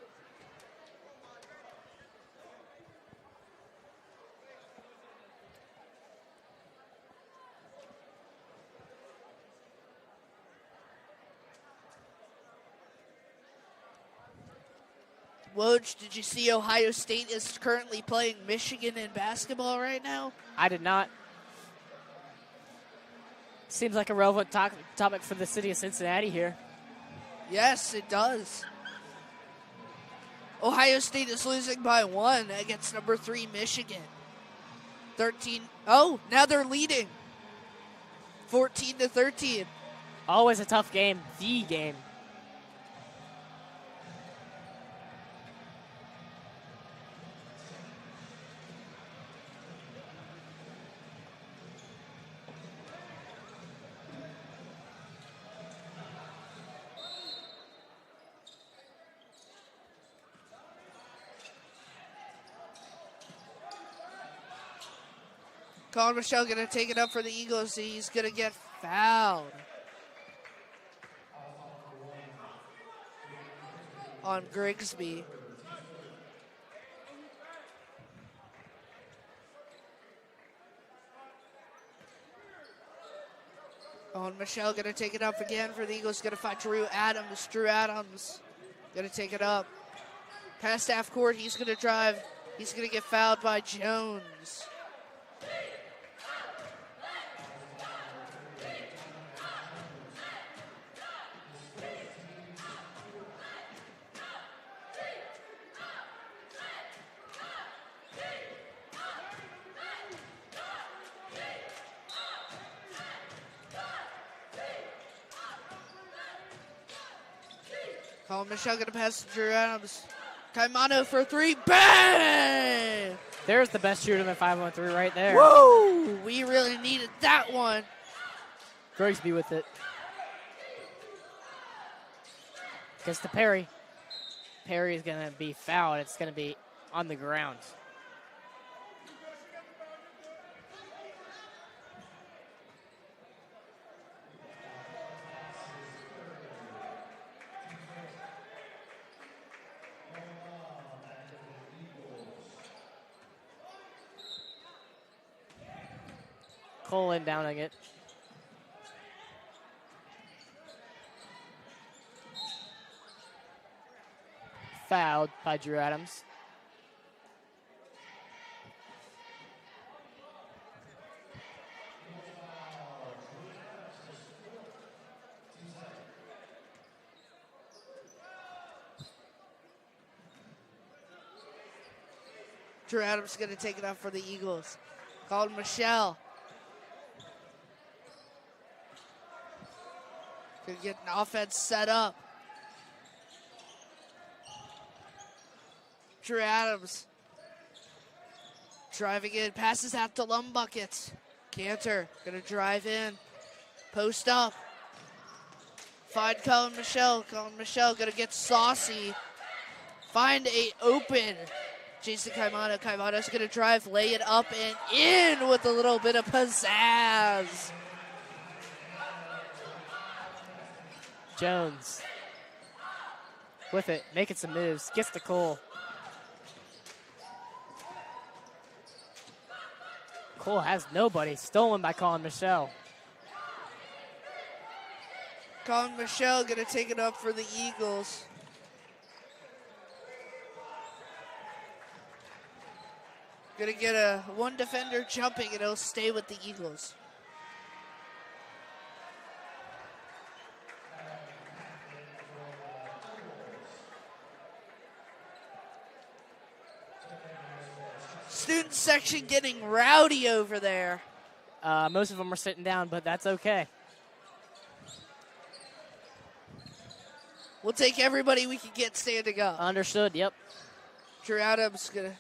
Woj, did you see Ohio State is currently playing Michigan in basketball right now? I did not. Seems like a relevant topic for the city of Cincinnati here. Yes, it does. Ohio State is losing by 1 against number 3 Michigan. 13. Oh, now they're leading. 14-13. Always a tough game. The game. Colin Michelle going to take it up for the Eagles. He's going to get fouled on Grigsby. Colin Michelle going to take it up again for the Eagles. Going to find Drew Adams. Drew Adams going to take it up. Past half court. He's going to drive. He's going to get fouled by Jones. Colin Michelle going to pass to Drew Adams. Caimano for three. Bang! There's the best shooter in the 5-on-3 right there. Whoa! We really needed that one. Grigsby with it. Gets to Perry. Perry is going to be fouled. It's going to be on the ground. Cole inbounding it. Fouled by Drew Adams. Drew Adams is going to take it up for the Eagles. Colin Michelle. Going to get an offense set up. Drew Adams driving in, passes out to Lumbuckets. Cantor going to drive in, post up. Find Colin Michelle. Colin Michelle going to get saucy. Find a open Jason Caimano. Caimano's going to drive, lay it up and in with a little bit of pizzazz. Jones with it, making some moves. Gets to Cole. Cole has nobody. Stolen by Colin Michelle. Colin Michelle going to take it up for the Eagles. Going to get a one defender jumping, and it'll stay with the Eagles. Student section getting rowdy over there. Most of them are sitting down, but that's okay. We'll take everybody we can get standing up. Understood, yep. Drew Adams going to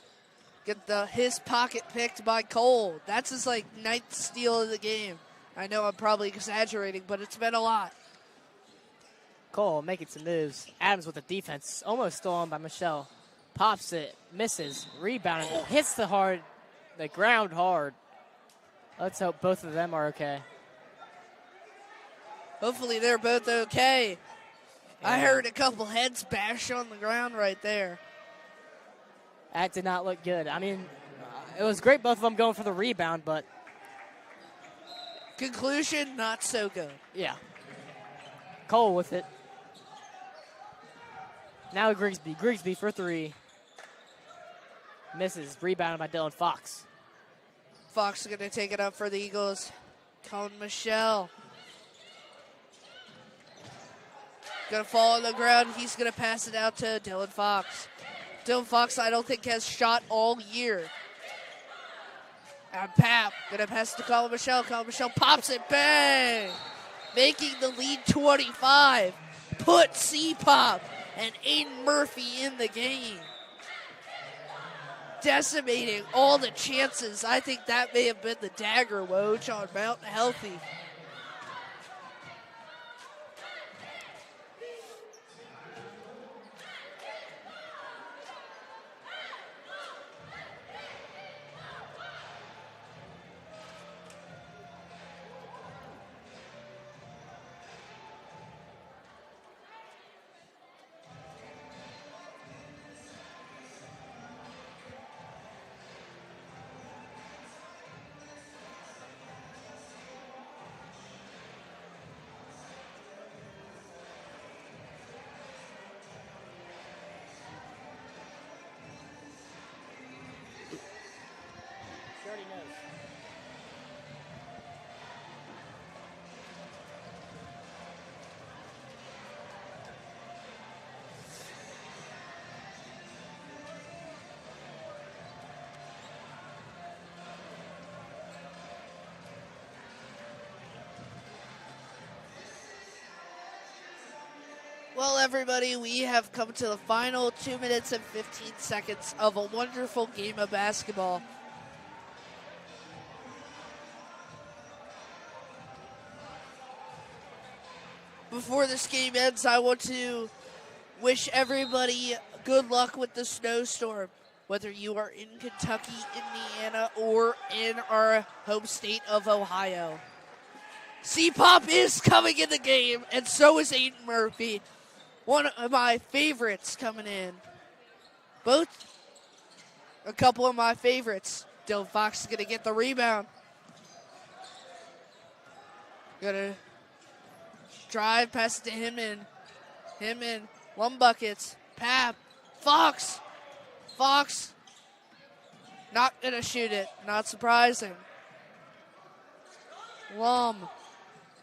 get his pocket picked by Cole. That's his, ninth steal of the game. I know I'm probably exaggerating, but it's been a lot. Cole making some moves. Adams with the defense. Almost stolen by Michelle. Pops it, misses, rebounding, hits the ground hard. Let's hope both of them are okay. Hopefully they're both okay. Yeah. I heard a couple heads bash on the ground right there. That did not look good. I mean, it was great both of them going for the rebound, but... Conclusion, not so good. Yeah. Cole with it. Now Grigsby. Grigsby for three. Misses. Rebounded by Dylan Fox. Fox is going to take it up for the Eagles. Colin Michelle. Going to fall on the ground. He's going to pass it out to Dylan Fox. Dylan Fox, I don't think, has shot all year. And Pap going to pass it to Colin Michelle. Colin Michelle pops it. Bang! Making the lead 25. Put C-Pop and Aiden Murphy in the game. Decimating all the chances. I think that may have been the dagger, Woj, on Mountain Healthy. Well, everybody, we have come to the final 2 minutes and 15 seconds of a wonderful game of basketball. Before this game ends, I want to wish everybody good luck with the snowstorm, whether you are in Kentucky, Indiana, or in our home state of Ohio. C-Pop is coming in the game, and so is Aiden Murphy, one of my favorites coming in. A couple of my favorites. Dylan Fox is going to get the rebound. Gonna drive, pass it to Hinman. Lum buckets. Pap. Fox. Not going to shoot it. Not surprising. Lum.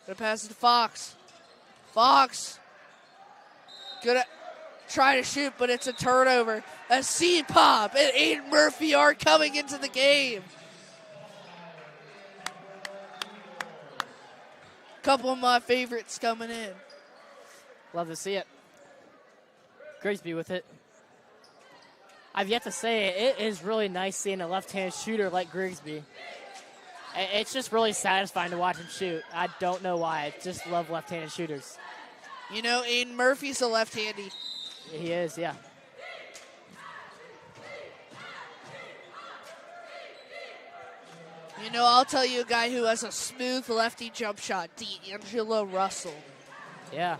Gonna pass it to Fox. Gonna try to shoot, but it's a turnover. A C-Pop and Aiden Murphy are coming into the game. Couple of my favorites coming in. Love to see it. Grigsby with it. I've yet to say it is really nice seeing a left-handed shooter like Grigsby. It's just really satisfying to watch him shoot. I don't know why. I just love left-handed shooters. You know, Aiden Murphy's a left-handy. He is, yeah. You know, I'll tell you a guy who has a smooth lefty jump shot, D'Angelo Russell. Yeah.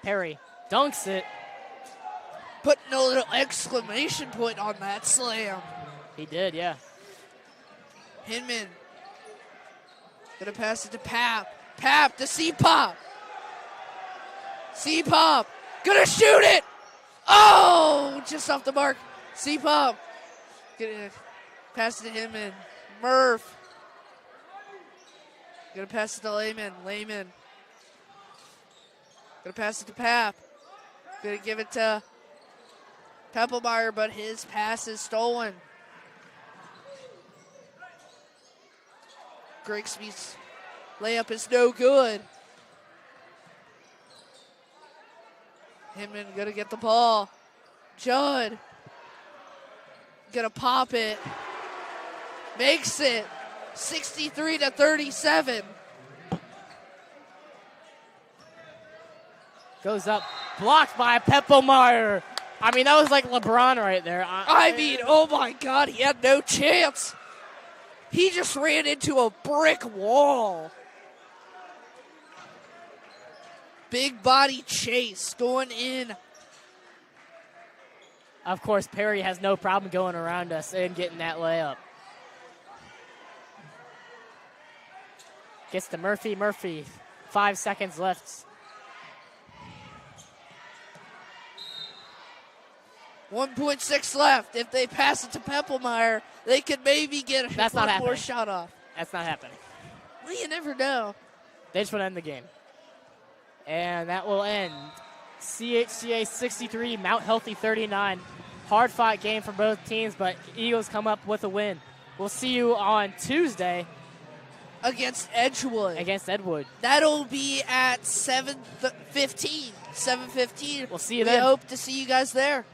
Perry dunks it. Putting a little exclamation point on that slam. He did, yeah. Hinman. Gonna pass it to Pap. Pap to C-Pop. C-Pop. Gonna shoot it. Oh, just off the mark. C-Pop. Gonna pass it to Hinman. Murph. Gonna pass it to Lehman. Gonna pass it to Pap. Gonna give it to Peppelmeyer, but his pass is stolen. Grigsby's layup is no good. Hinman gonna get the ball. Judd gonna pop it. Makes it 63-37. Goes up, blocked by Peppelmeyer. I mean, that was like LeBron right there. I mean, oh my God, he had no chance. He just ran into a brick wall. Big body chase going in. Of course, Perry has no problem going around us and getting that layup. Gets to Murphy. 5 seconds left. 1.6 left. If they pass it to Peppelmeyer, they could maybe get one more shot off. That's not happening. Well, you never know. They just want to end the game. And that will end CHCA 63, Mount Healthy 39. Hard-fought game for both teams, but Eagles come up with a win. We'll see you on Tuesday. Against Edgewood. That'll be at 7:15. 7:15. We'll see you then. We hope to see you guys there.